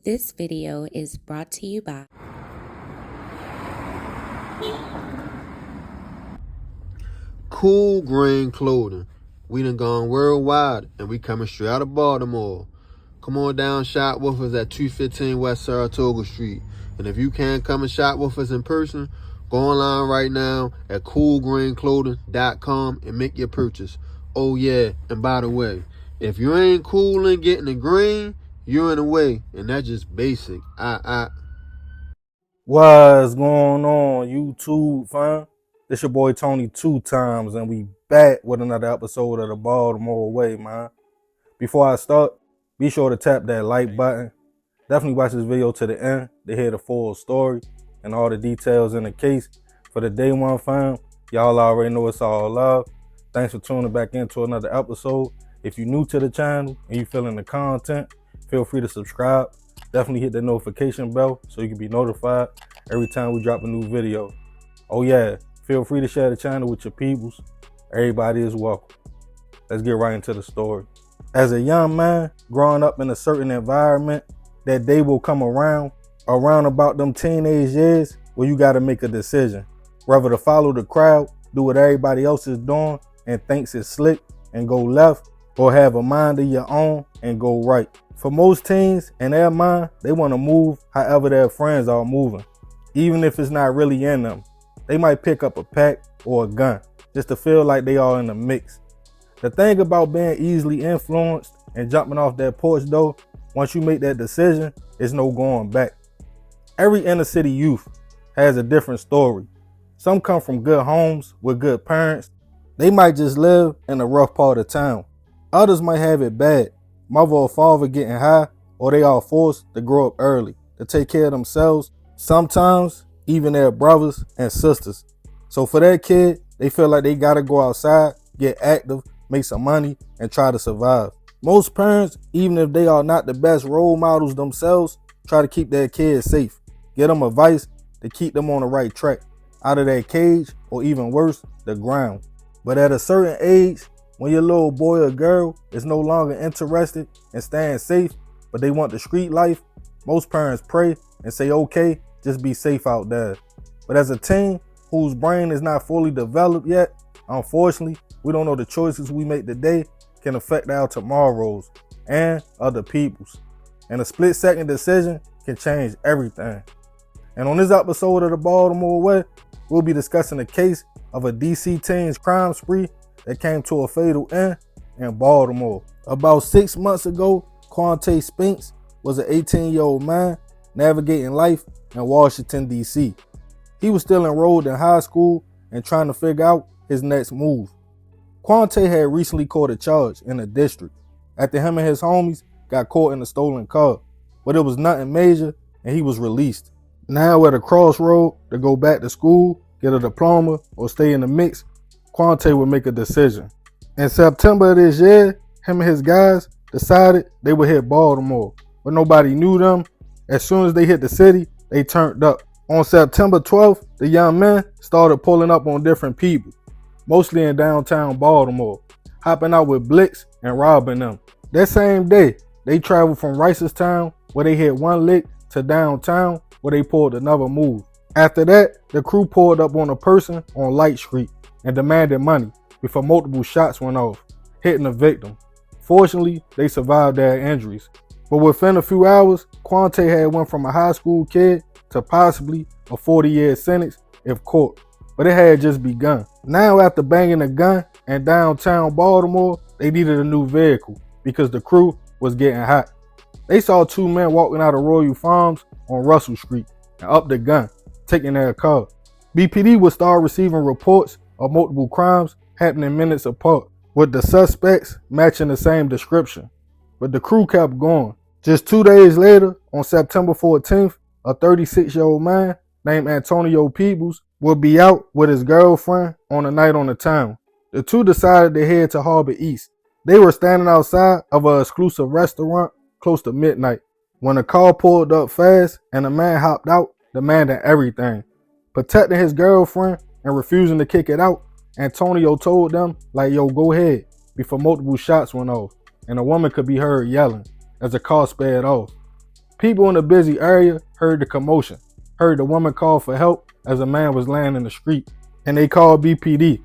This video is brought to you by Cool Grain Clothing. We done gone worldwide and we coming straight out of Baltimore. Come on down, shop with us at 215 West Saratoga Street. And if you can't come and shop with us in person, go online right now at coolgrainclothing.com and make your purchase. Oh yeah, and by the way, if you ain't cool and getting the green, you're in the way, and that's just basic. What's going on, YouTube fam? This your boy Tony 2 times, and we back with another episode of the Baltimore Way, man. Before I start, be sure to tap that like button. Definitely watch this video to the end to hear the full story and all the details in the case. For the day one fam, y'all already know it's all love. Thanks for tuning back into another episode. If you're new to the channel and you feeling the content, feel free to subscribe. Definitely hit the notification bell so you can be notified every time we drop a new video. Oh yeah, feel free to share the channel with your peoples. Everybody is welcome. Let's get right into the story. As a young man growing up in a certain environment, that day will come around about them teenage years where you gotta make a decision. Whether to follow the crowd, do what everybody else is doing and thinks it's slick and go left, or have a mind of your own and go right. For most teens, in their mind, they want to move however their friends are moving. Even if it's not really in them. They might pick up a pack or a gun just to feel like they are in the mix. The thing about being easily influenced and jumping off that porch though, once you make that decision, there's no going back. Every inner city youth has a different story. Some come from good homes with good parents. They might just live in a rough part of town. Others might have it bad. Mother or father getting high, or they are forced to grow up early to take care of themselves, sometimes even their brothers and sisters. So for that kid, they feel like they gotta go outside, get active, make some money, and try to survive. Most parents, even if they are not the best role models themselves, try to keep their kids safe, get them advice to keep them on the right track, out of their cage, or even worse, the ground. But at a certain age, when your little boy or girl is no longer interested in staying safe, but they want the street life, most parents pray and say, okay, just be safe out there. But as a teen whose brain is not fully developed yet, unfortunately, we don't know the choices we make today can affect our tomorrows and other people's. And a split-second decision can change everything. And on this episode of the Baltimore Way, we'll be discussing the case of a DC teen's crime spree that came to a fatal end in Baltimore. About 6 months ago, Quante Spinks was an 18-year-old man navigating life in Washington D.C. He was still enrolled in high school and trying to figure out his next move. Quante had recently caught a charge in the district after him and his homies got caught in a stolen car, but it was nothing major and he was released. Now at a crossroad to go back to school, get a diploma, or stay in the mix, Quante would make a decision. In September of this year, him and his guys decided they would hit Baltimore, but nobody knew them. As soon as they hit the city, they turned up. On September 12th, the young men started pulling up on different people, mostly in downtown Baltimore, hopping out with blicks and robbing them. That same day, they traveled from Ricerstown, where they hit one lick, to downtown, where they pulled another move. After that, the crew pulled up on a person on Light Street and demanded money before multiple shots went off, hitting the victim. Fortunately, they survived their injuries. But within a few hours, Quante had went from a high school kid to possibly a 40-year sentence if caught. But it had just begun. Now after banging a gun in downtown Baltimore, they needed a new vehicle because the crew was getting hot. They saw two men walking out of Royal Farms on Russell Street and upped the gun, taking their car. BPD would start receiving reports of multiple crimes happening minutes apart, with the suspects matching the same description. But the crew kept going. Just 2 days later, on September 14th, a 36-year-old man named Antonio Peebles would be out with his girlfriend on a night on the town. The two decided to head to Harbor East. They were standing outside of an exclusive restaurant close to midnight when a car pulled up fast and a man hopped out demanding everything. Protecting his girlfriend and refusing to kick it out, Antonio told them, like, yo, go ahead, before multiple shots went off, and a woman could be heard yelling as the car sped off. People in the busy area heard the commotion, heard the woman call for help as a man was laying in the street, and they called BPD.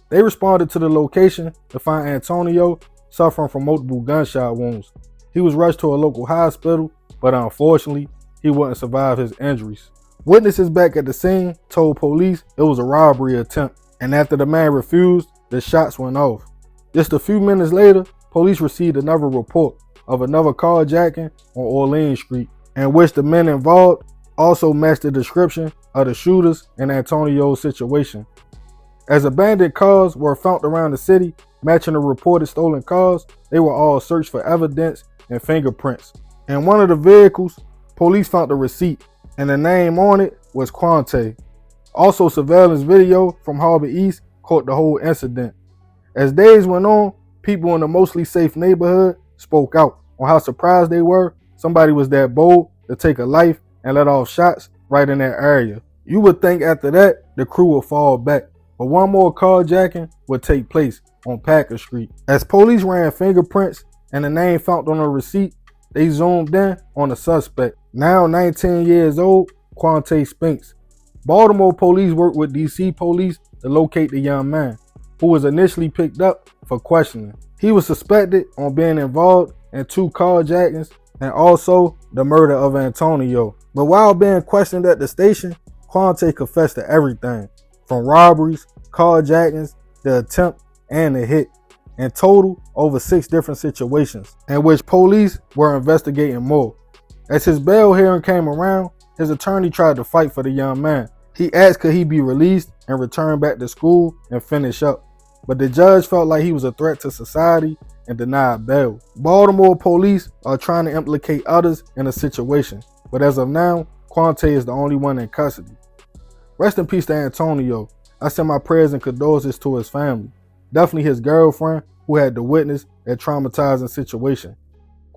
They responded to the location to find Antonio suffering from multiple gunshot wounds. He was rushed to a local hospital, but unfortunately, he wouldn't survive his injuries. Witnesses back at the scene told police it was a robbery attempt, and after the man refused, the shots went off. Just a few minutes later, police received another report of another carjacking on Orleans Street, in which the men involved also matched the description of the shooters in Antonio's situation. As abandoned cars were found around the city, matching the reported stolen cars, they were all searched for evidence and fingerprints. In one of the vehicles, police found a receipt, and the name on it was Quante. Also, surveillance video from Harbor East caught the whole incident. As days went on, people in the mostly safe neighborhood spoke out on how surprised they were somebody was that bold to take a life and let off shots right in that area. You would think after that, the crew would fall back, but one more carjacking would take place on Packer Street. As police ran fingerprints and the name found on the receipt, they zoomed in on the suspect, now 19 years old, Quante Spinks. Baltimore police worked with D.C. police to locate the young man, who was initially picked up for questioning. He was suspected on being involved in 2 carjackings and also the murder of Antonio. But while being questioned at the station, Quante confessed to everything, from robberies, carjackings, the attempt, and the hit. In total, over 6 different situations, in which police were investigating more. As his bail hearing came around, his attorney tried to fight for the young man. He asked could he be released and return back to school and finish up, but the judge felt like he was a threat to society and denied bail. Baltimore police are trying to implicate others in the situation, but as of now, Quante is the only one in custody. Rest in peace to Antonio. I send my prayers and condolences to his family. Definitely his girlfriend who had to witness that traumatizing situation.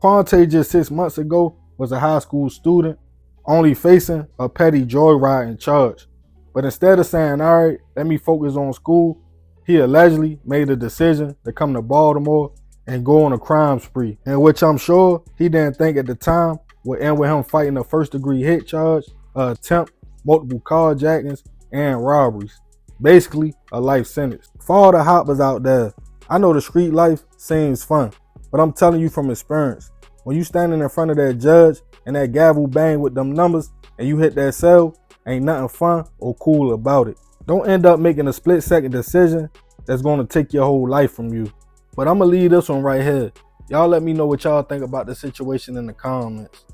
Quante just 6 months ago was a high school student, only facing a petty joyriding charge. But instead of saying, alright, let me focus on school, he allegedly made a decision to come to Baltimore and go on a crime spree, in which I'm sure he didn't think at the time would end with him fighting a first-degree hit charge, an attempt, multiple carjackings, and robberies. Basically, a life sentence. For all the hoppers out there, I know the street life seems fun, but I'm telling you from experience, when you standing in front of that judge and that gavel bang with them numbers and you hit that cell, ain't nothing fun or cool about it. Don't end up making a split-second decision that's going to take your whole life from you. But I'm going to leave this one right here. Y'all let me know what y'all think about the situation in the comments.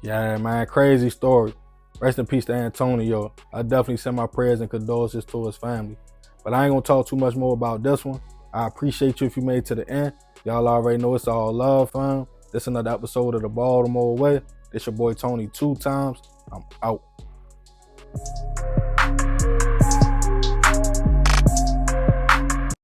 Yeah, man, crazy story. Rest in peace to Antonio. I definitely send my prayers and condolences to his family. But I ain't going to talk too much more about this one. I appreciate you if you made it to the end. Y'all already know it's all love, fam. This is another episode of the Baltimore Way. It's your boy Tony 2 times. I'm out.